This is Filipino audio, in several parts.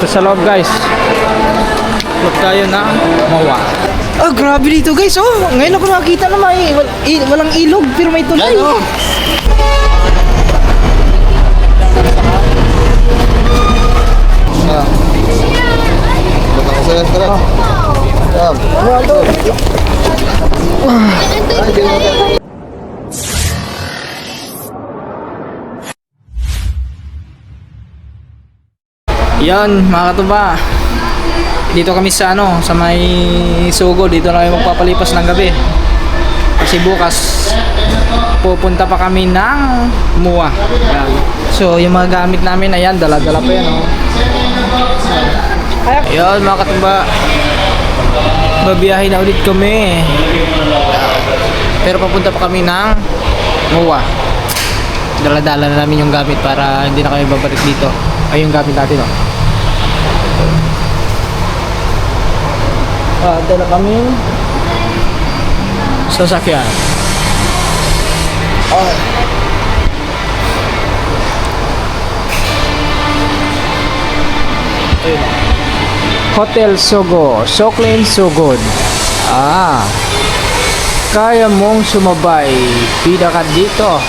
Ito sa loob guys. Look tayo na Moa. Oh, grabe dito guys. Oh, ngayon ako nakakita na walang ilog pero may tulay. Ano? Yan mga katuba, dito kami sa sa may Sugo. Dito na kami magpapalipas ng gabi kasi bukas pupunta pa kami ng Mua. Yan. So yung mga gamit namin, ayan, dala-dala pa yan Ayan mga katuba, babiyahin na ulit kami pero papunta pa kami ng Mua. Dala-dala na namin yung gamit para hindi na kami babalik dito. Ay, yung gamit natin dala kami sasakyan. Hotel Sugo, Soklin Sugod. Kaya mong sumabay, pida ka dito.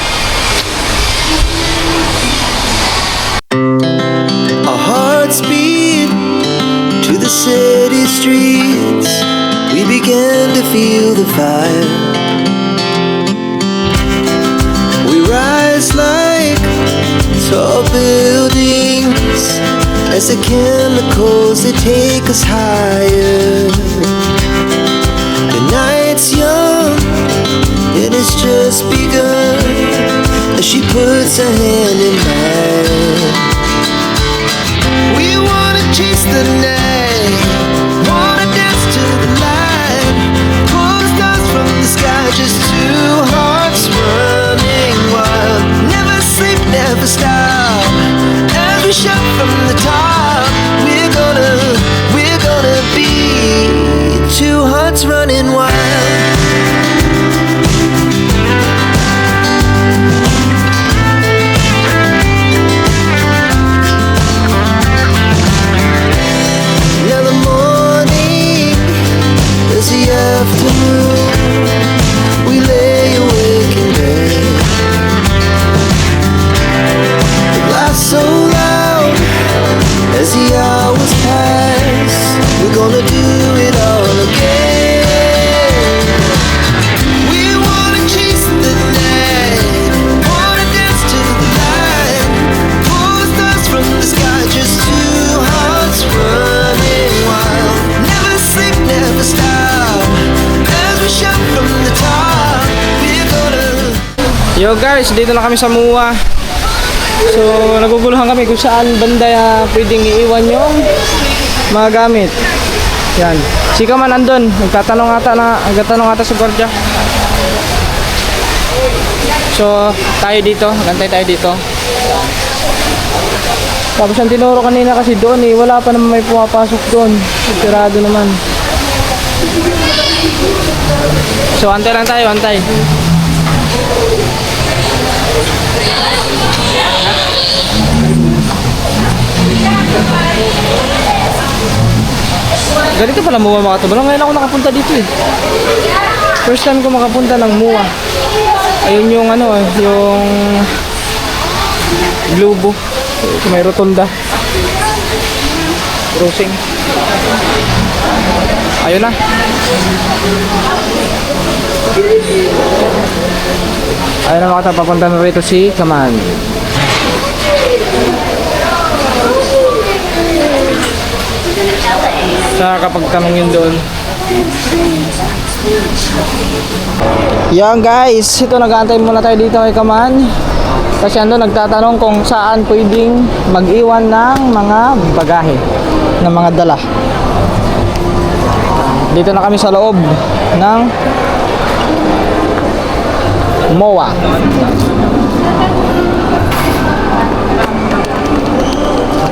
Our hearts beat to the city streets. We began to feel the fire. We rise like tall buildings as the chemicals, they take us higher. The night's young and it's just begun as she puts her hand in mine. We wanna chase the night, wanna dance to the light, pull the stars from the sky, just two hearts running wild. Never sleep, never stop, as we shout from the top. We're gonna be two hearts running wild. We lay awake in bed. The glass so loud as the hours pass. We're gonna do it all again. We wanna chase the night, wanna dance to the light, pull the stars from the sky, just two hearts running wild. Never sleep, never stop, as we shout from the top. We're gonna. Yo guys, dito na kami sa Mua. So naguguluhan kami kung saan banda pwedeng iiwan yung mga gamit. Yan, si Kaman andun, nagtatanong ata sa gwardiya. So tayo dito, gantay tayo dito. Tapos ang tinuro kanina kasi doon wala pa naman may pumapasok doon. Sirado naman. So antay lang tayo, antay. Ganito pala Mua mga katubalang. Ngayon ako nakapunta dito First time ko makapunta ng Mua. Ayun yung yung Globo. May rotunda. Crossing. Ayun na. Ayun na mga katubalang, papunta na rito si Kaman. Sa kapag tanong yun doon. Yan guys, ito nag-aantay muna tayo dito kay Kaman. Kasi nagtatanong kung saan pwedeng mag-iwan ng mga bagahe, ng mga dala. Dito na kami sa loob ng Moa.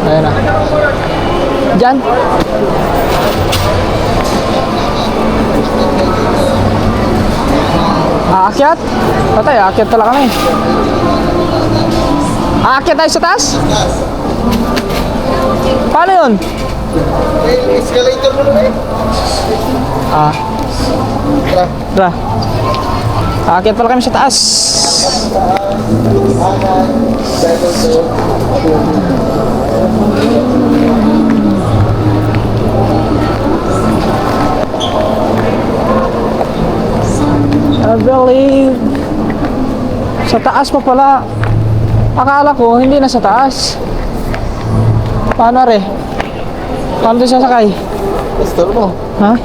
Ayan na. Diyan. Aakyat? Patay, aakyat pala kami. Aakyat tayo sa taas? Paano yun? Escalator mo naman. Ah. Tara. Aakyat pala kami sa taas. I believe sa taas pa pala. Akala ko hindi na sa taas. Paano re? Paano tayo sasakay? Pastor mo. Ha?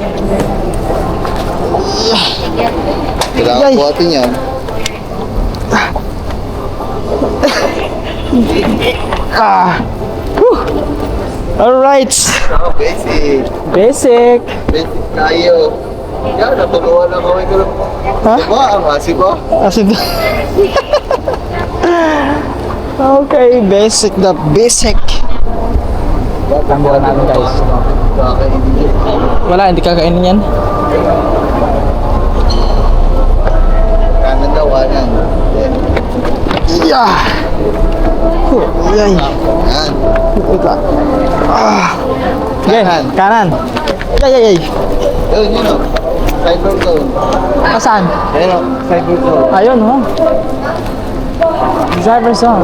Kailangan Yay. buhatin yan. Ah. Whew. Alright. Basic. Basic. Basic tayo. Yan, natulungan lang kami ko. Ha? Diba? Ang asi ba? Asid. Okay, basic the basic. Tambuhan namin guys. Kakainin. Wala, hindi kakainin yan. Kanan daw, kanan. Yeah. Yay. Yan. Wait lang. Ah. Okay, Kanan. kanan. Yay. Yun, yun o. Side road doon. Saan? Ayun o, side road doon. Ayun, oh. Driver song.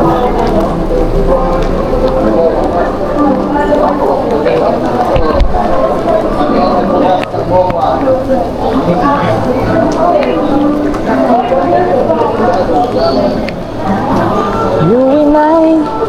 You and I.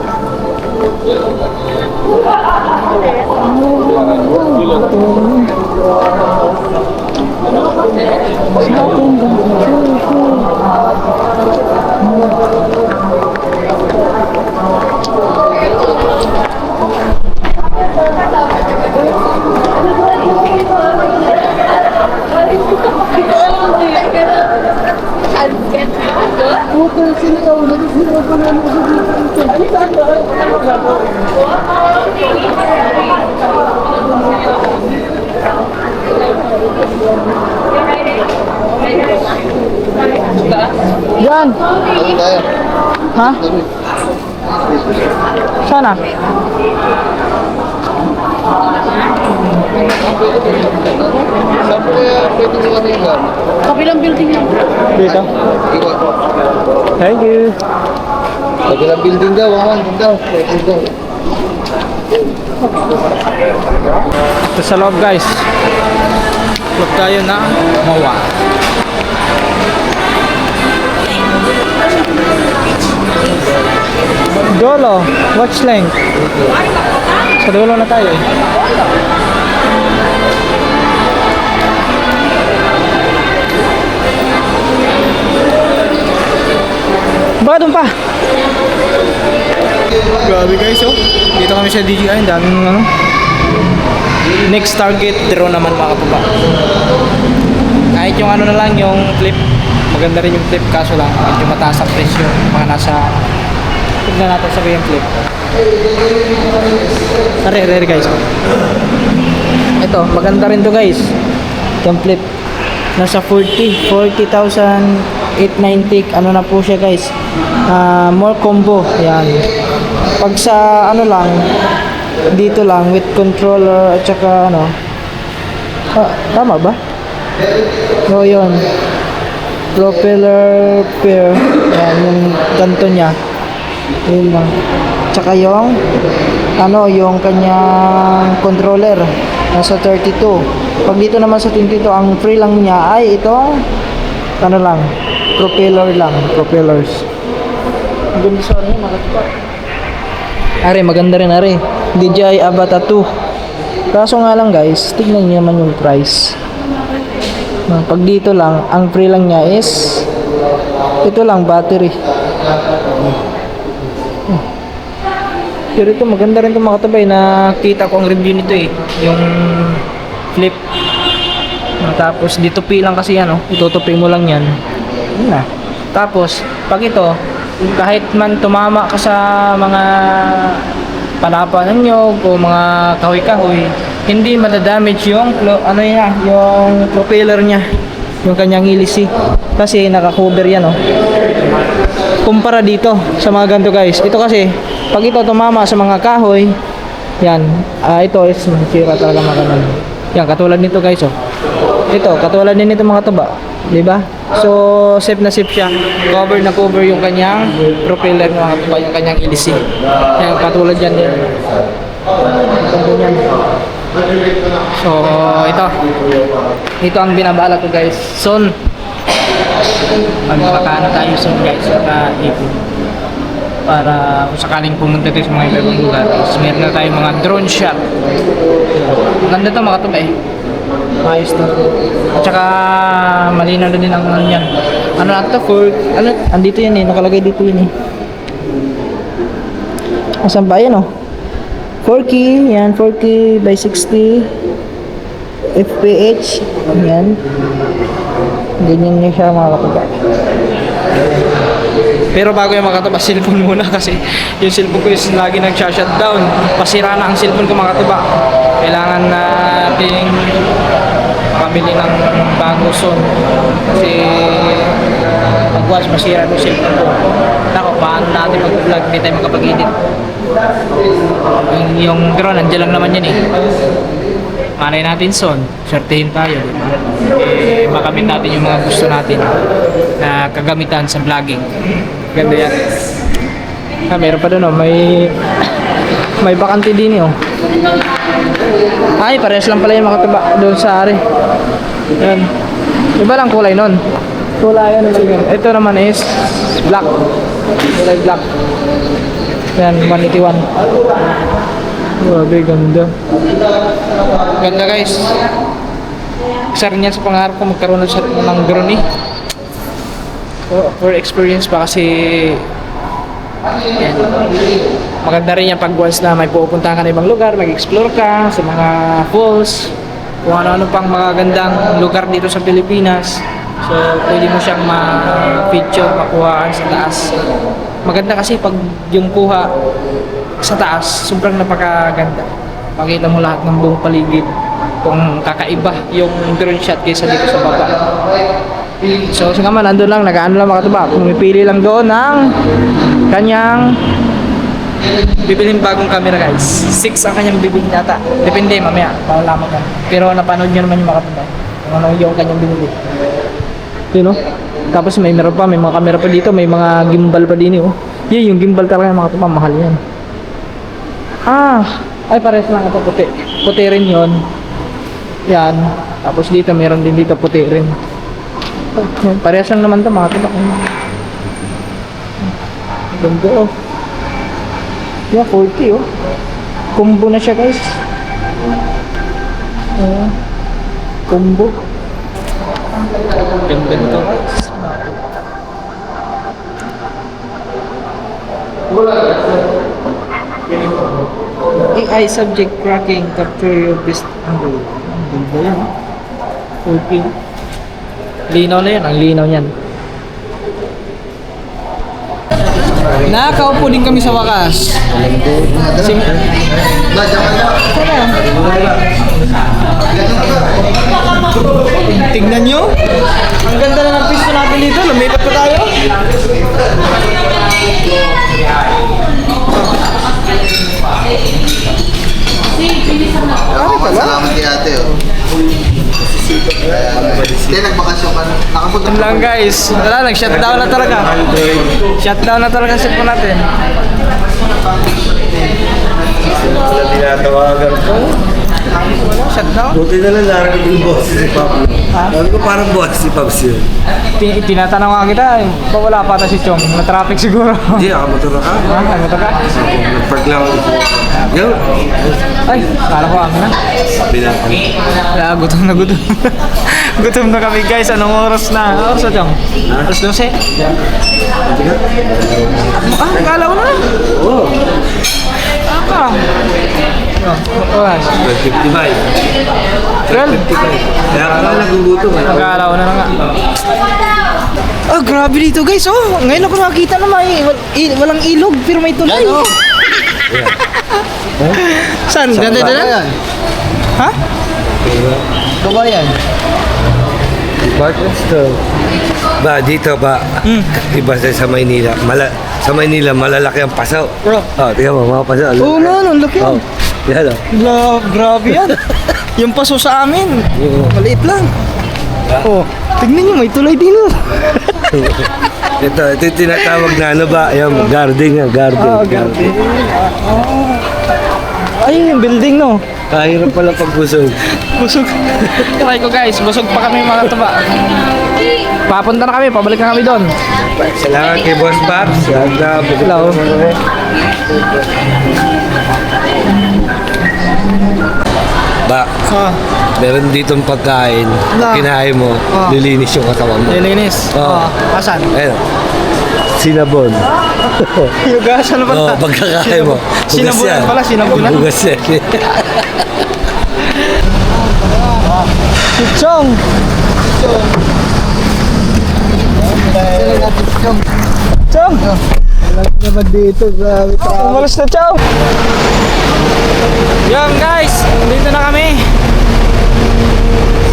Yan. Ano tayo? Ha? Sana? Saan po kaya pwede mo kami yan? Kabilang building yan. Dito. Iwan. Thank you. Kabilang building daw, awan. Doon daw. Pwede daw. Ito sa loob guys. Loob tayo na mawa. Dolo, watch length. Sa dulo na tayo eh. Baka doon pa. Grabe guys oh. Dito kami sa DJI, ang daming ano. Next target, draw naman mga kapaba. Kahit yung ano na lang, yung clip. Maganda rin yung clip, kaso lang medyo mataas ang presyo. Mga nasa, tignan natin sabi yung clip. Are guys. Ito, maganda rin to guys. Yung clip. Nasa 40,890. Ano na po siya guys. More combo. Yan. Pag sa ano lang, dito lang with controller at saka ano. Tama ba? So yun. Propeller pair. Yan yung ganto niya. Yun lang. Tsaka yung ano, yung kanyang controller nasa 32. Pag dito naman sa 22, ang free lang niya ay itong ano lang, propellers. Maganda sa ano, Are, maganda rin are. DJI Avata 2. Kaso nga lang guys, tignan niyo naman yung price. Pag dito lang, ang free lang niya is ito lang, battery. Pero ito maganda rin itong mga katabay. Nakita ko ang review nito eh. Yung flip. Tapos dito lang kasi yan oh. Itutupi mo lang yan. Yun na. Tapos pag ito, kahit man tumama ka sa mga palapa ng nyog o mga kahoy-kahoy, hindi madadamage yung ano niya, yung propeller niya, yung kanyang ilisi. Kasi naka-cover yan oh. Kumpara dito sa mga ganito guys. Ito kasi pag ito tumama sa mga kahoy, Yan. Ito is masira talaga mga ganun. Yan, katulad nito guys, oh. Ito, katulad din nito mga tuba. Diba? So, safe na safe siya. Cover na cover yung kanyang propeller mga tuba, yung kanyang ilisi. Yan, katulad yan din. Katulad yan. So, ito ang binabala ko guys. Son, magpakaano tayo son guys, ipon. Para kung sakaling pumunta tayo sa mga ibang lugar, meron na tayong mga drone shot. Ganda to mga tuba eh. Ayos to. At saka malinaw na din ang ano yan. Ano na to for, ano, andito yan eh, nakalagay dito yun eh. Asan ba yan oh? 4K, yan, 4K by 60 FPH, yan. Ganyan niya siya mga katuba. Pero bago yung mga katuba, cellphone muna kasi yung cellphone ko is lagi nag-shutdown. Pasira na ang cellphone ko mga katuba. Kailangan nating makabili ng bago soon. Kasi pag-watch, masira yung cellphone ko. Nako, paano natin mag-vlog, hindi tayo makapag-edit. Yung drone, nandiyan lang naman yan eh. Malay natin son, swertehin tayo, di ba? Eh, makamit natin yung mga gusto natin na kagamitan sa vlogging. Ganda yan. Meron pa doon oh, may bakante din oh. Ay, parehas lang pala yung mga tuba doon sa ari. Yan. Iba lang kulay nun. Kulay ano siguro. Ito naman is black. Kulay black. Yan, 181. Grabe, ganda. Ganda guys. Isa rin yan sa pangarap ko magkaroon ng drone eh. For experience pa kasi yan. Maganda rin yan pag once na may pupuntahan ka na ibang lugar, mag-explore ka sa mga falls, kung ano-ano pang magagandang lugar dito sa Pilipinas. So, pwede mo siyang ma-picture, makuhaan sa taas. Maganda kasi pag yung kuha sa taas, sobrang napakaganda. Pakita mo lahat ng buong paligid kung kakaiba yung drone shot kaysa dito sa baba. So, sige man, nandun lang, nag-ano lang mga tuba. Pumipili lang doon ng kanyang bibilin bagong camera guys. 6 ang kanyang bibilin yata. Depende, mamaya, malalaman ka. Pero napanood nyo naman yung mga tuba. Kung ano yung kanyang binili. Yun o. Tapos may meron pa, may mga camera pa dito, may mga gimbal pa din o. Yun, yung gimbal talaga ng mga tuba, mahal yan. Ay pares lang ito puti. Puti rin yun. Yan. Tapos dito, meron din dito puti rin. Yan, parehas lang naman ito mga tuba. Ganda oh. Yeah, 40 oh. Combo na siya guys. Combo. Ganda nito guys. AI subject tracking capture your best angle. Ang ganda yan. Okay. Linaw na yan. Ang linaw yan. Nakaupo din kami sa wakas. Tignan nyo. Ang ganda na ng pisto natin dito. Lumipat pa tayo. Salamat kay ate oh. Hindi, nagbakasyon ka na. Nakapunta Yun lang guys. Wala, nag-shutdown na talaga. Shutdown na talaga sa po natin. Wala tinatawagan ko. Shutdown? Buti na lang narinig yung boss si Pablo. Sabi ko parang boss si Pabs yun. Tinatanong nga kita, wala pa na si Chong. Na-traffic siguro. Hindi, nakamotor ka. Ano to ka? Nag-park lang ako. Yun. Ay, kala ko ang na. Pinapang. Gutom na gutom. Gutom na kami guys. Anong oras na? Anong oras na Chong? Alas 12? Kala ko na. Oo. Oras. 12:55. 12? Kaya ka lang nagugutom. Nag-aalaw na nga. Grabe dito guys. Ngayon ako nakakita na walang ilog pero may tulay. Saan? Ganda dyan? Ha? Ito ba yan? Department store. Ba, dito ba? Iba sa Maynila. Sa Maynila, malalaki ang pasaw. Bro. Oh, tingnan mo, mga pasaw. Oo nga, ang laki yan. Oh, yan oh. Grabe yan. Yung paso sa amin. Oo. Maliit lang. Oh, tignan nyo, may tulay din oh. Ito yung tinatawag na ano ba? Ayan, garden nga, garden. Garden. Ay, yung building no. Kahirap pala pagbusog. Busog. Try ko guys, busog pa kami mga katuba. Papunta na kami, pabalik na kami doon. Salamat kay Boss Babs. Hello. Ba, meron ditong pagkain. Wala. Kinain mo, lilinis yung katawan mo. Lilinis. Oo. Asan? Ayun. Sinabon. Yugasan na Oo, pala. pagkakain mo. Sinabunan pala, sinabunan. Bugas yan. Si Chong. Chong. Naman dito, grabe. Umalis na Chong. Yan guys, dito na kami.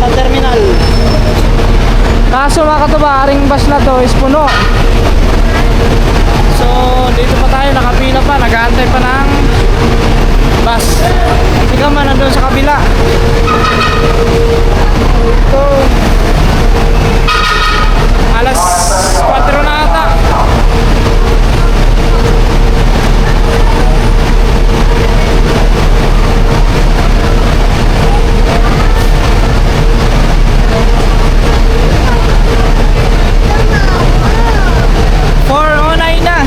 Sa terminal. Kaso mga katuba, aring bus na to is puno. So, dito pa tayo, nakapila pa, nag-aantay pa ng bus. Ikaw man nandun sa kabila. Ito. Alas 4 na ata. na.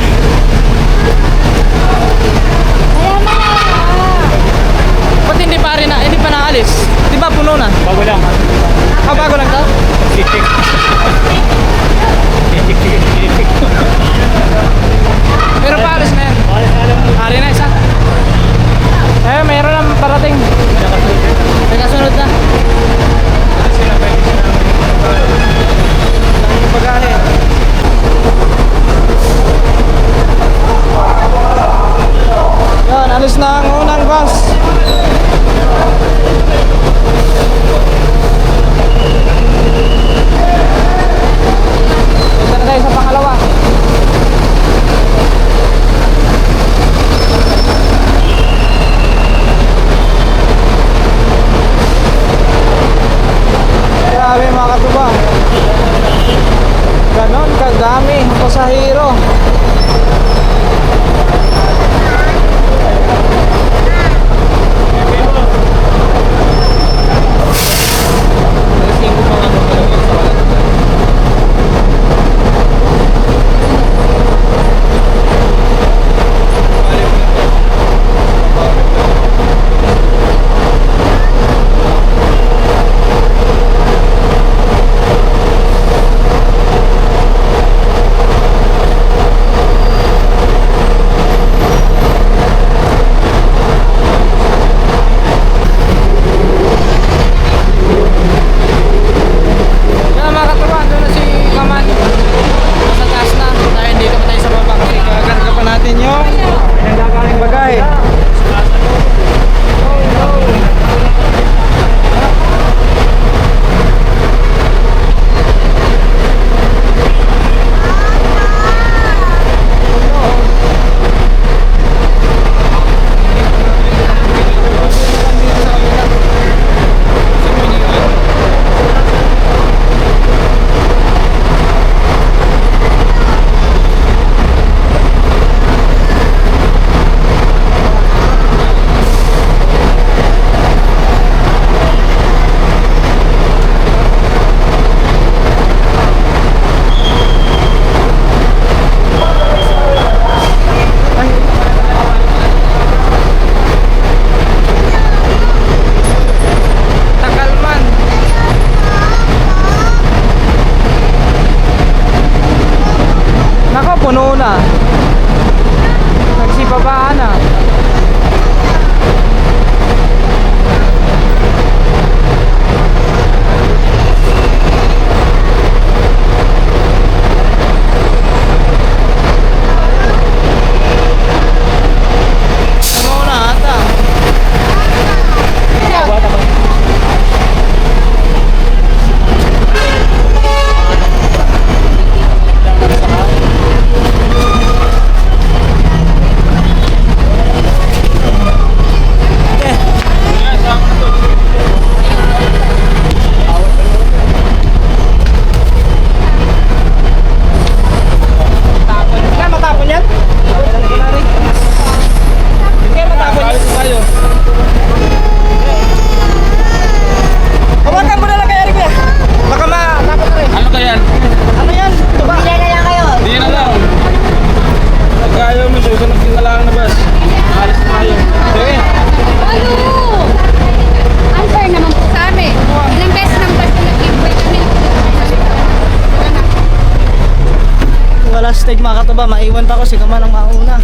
katuba, maiwan pa ako si Kaman ang mauna.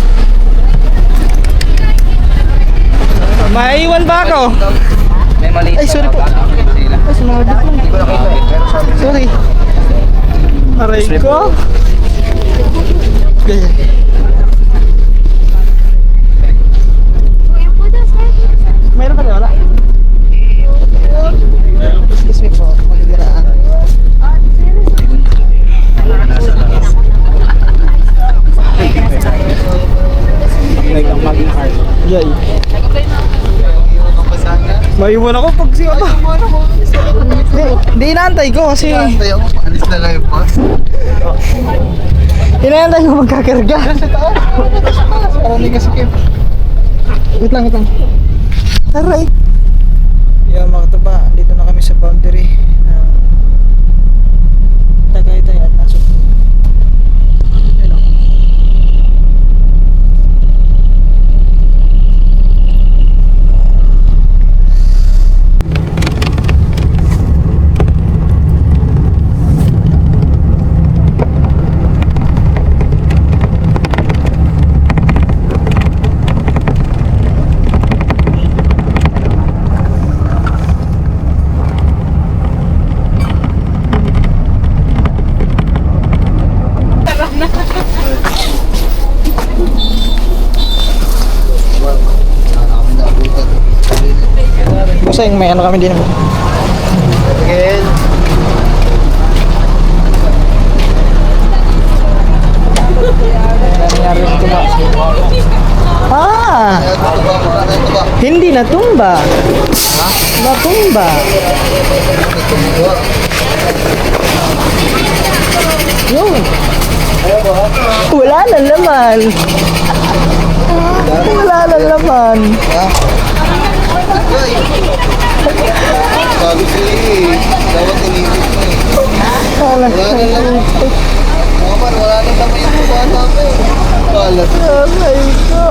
Maiwan ba ako? May maliit. Ay, sorry po. Ay, sumawad ako. Sorry. Aray ko. Ganyan. Mayroon pa rin, wala? Excuse me po, magigiraan. Yay. Maiwan ako pag siya ba? Hindi, inaantay ko kasi Alis na lang yung boss. inaantay ko magkakarga. Parang hindi kasi Kim. Wait lang. Aray. Yan mga katuba, dito na kami sa boundary ng Tagaytay at Nasug. Hello. Basta yung may ano kami din. Again. Nangyari ito ba? Ah! Hindi natumba. Natumba. Yun. Wala na laman. Wala na laman. Sabi ko dapat tinipid mo eh. Wala Wala na lang. Naman, wala na naman yung tuwa namin. Wala. Aray ko.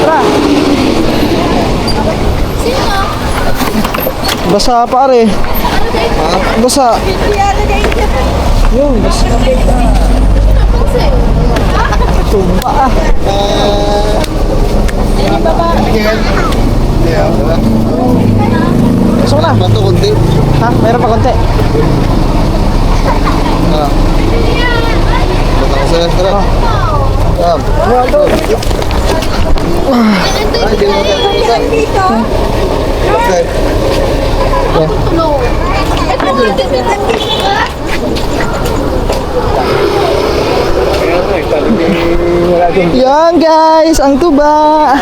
Tara. Basa pare. Basa. Yun, basa. Tumba ah. Again. Yeah, wala. Gusto ko na. Bato kundi. Ha? Mayroon pa konti. Ah. Bato ko sa'yo. Tara. Tara. Ay, di mo na. Okay. Yan guys, ang tuba.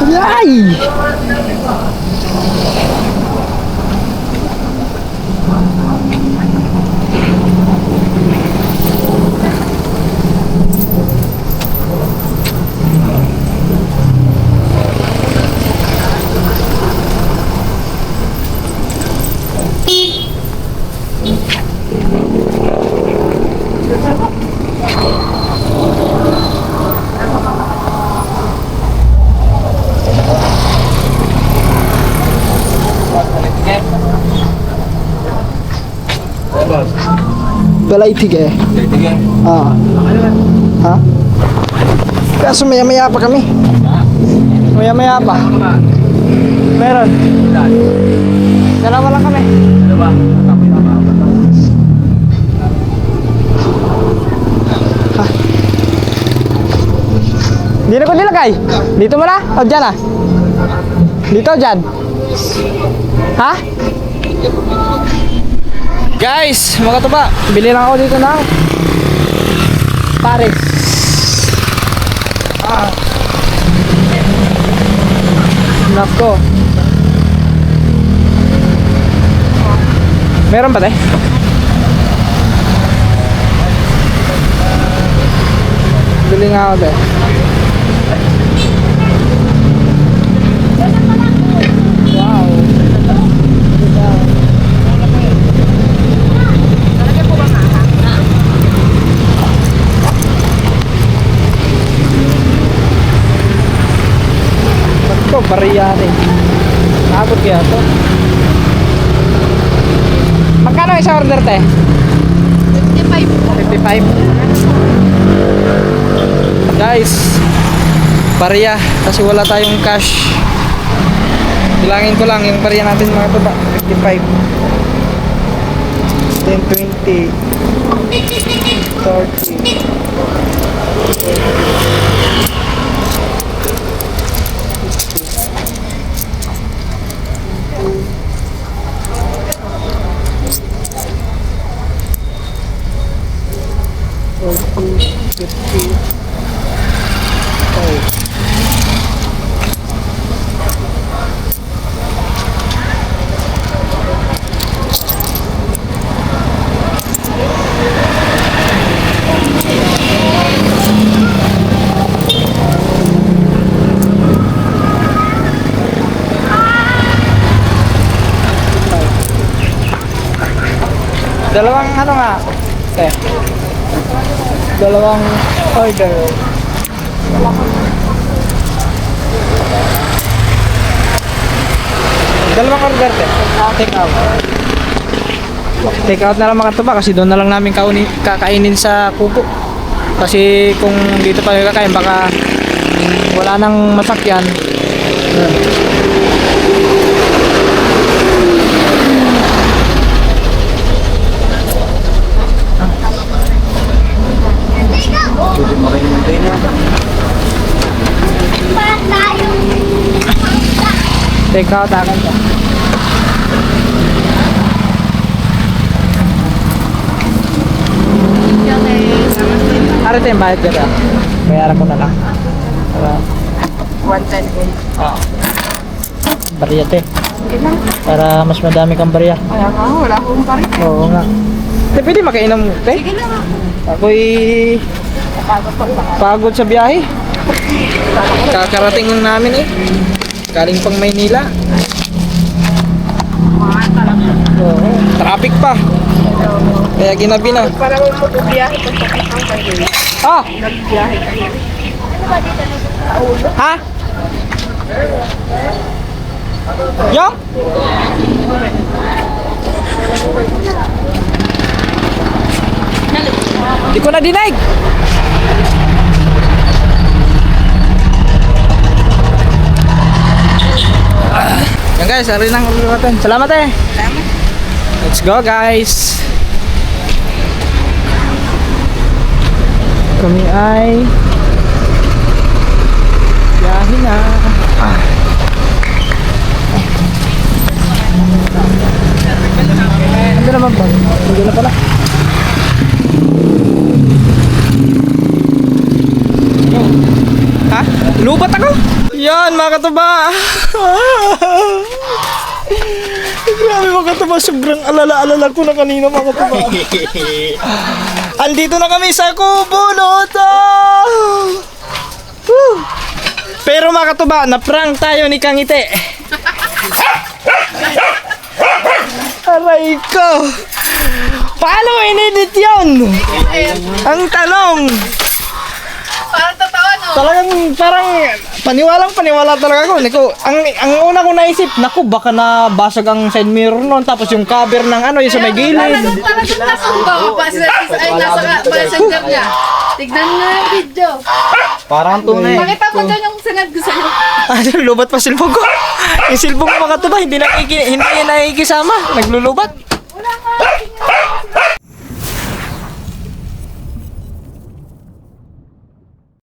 Yay! Balay tige. Ah. Ha? Kaso maya-maya pa kami. Maya-maya pa. Meron. Dalawa lang kami. Ha? Hindi na ko nilagay. Dito mo na? O dyan ah? Dito, dyan. Ha? Guys, mga katuba, bili lang ako dito ng Paris. Nako. Meron pa, te? Bili nga ako, te. Wow. Ito, bariyari. Nakabot kaya ito. Magkano isa order, te? 55. 55. Guys, bariya kasi wala tayong cash. Bilangin ko lang yung bariya natin mga tuba. 55. 10, 20, 30. Dalawang ano nga? Eh. Dalawang order. Dalawang order, te. Take out. Take out na lang mga tuba kasi doon na lang namin kakainin sa kubo. Kasi kung dito pa kakain baka wala nang masakyan. Take out akin to. Ari tayo bayad ka ba? Bayaran ko na lang. Para 110 din. bariya te. Para mas madami kang bariya. Kaya nga, wala akong parin. Oo nga. Te, pwede makainom te? Sige na nga. Ako'y pagod sa biyahe. Kakarating lang namin eh. Galing pang Maynila. Oo. Traffic pa. Kaya ginabi na. Parang magbibiyahe kung pakitang kayo. Ah! Nagbiyahe kayo. Ha? Yung? Di ko na dinaig. Yan guys, ari nang uliwatan. Salamat eh. Let's go guys. Kami ay biyahe na. Ano naman ba? Hindi na pala. Ha? Lubat ako? Yan mga katuba. Grabe mga katuba. Sobrang alala-alala ko na kanina mga katuba. Andito na kami sa Kubo Lota. Pero mga katuba, na-prank tayo ni Kangite. Aray ko. Paano inedit yun? Ang tanong. Parang totoo, no? Talagang parang paniwala talaga ako. Ang una ko naisip, naku baka nabasag ang side mirror noon tapos yung cover ng ano yung sa may gilid. Parang nasumba ko pa ay nasa messenger niya. Tignan mo yung video. Parang tunay. Pakita mo dyan yung sinad ko sa'yo. Lubat pa silbong ko. Yung silbong ko mga tuba, hindi nakikisama. Naglulubat. Wala nga.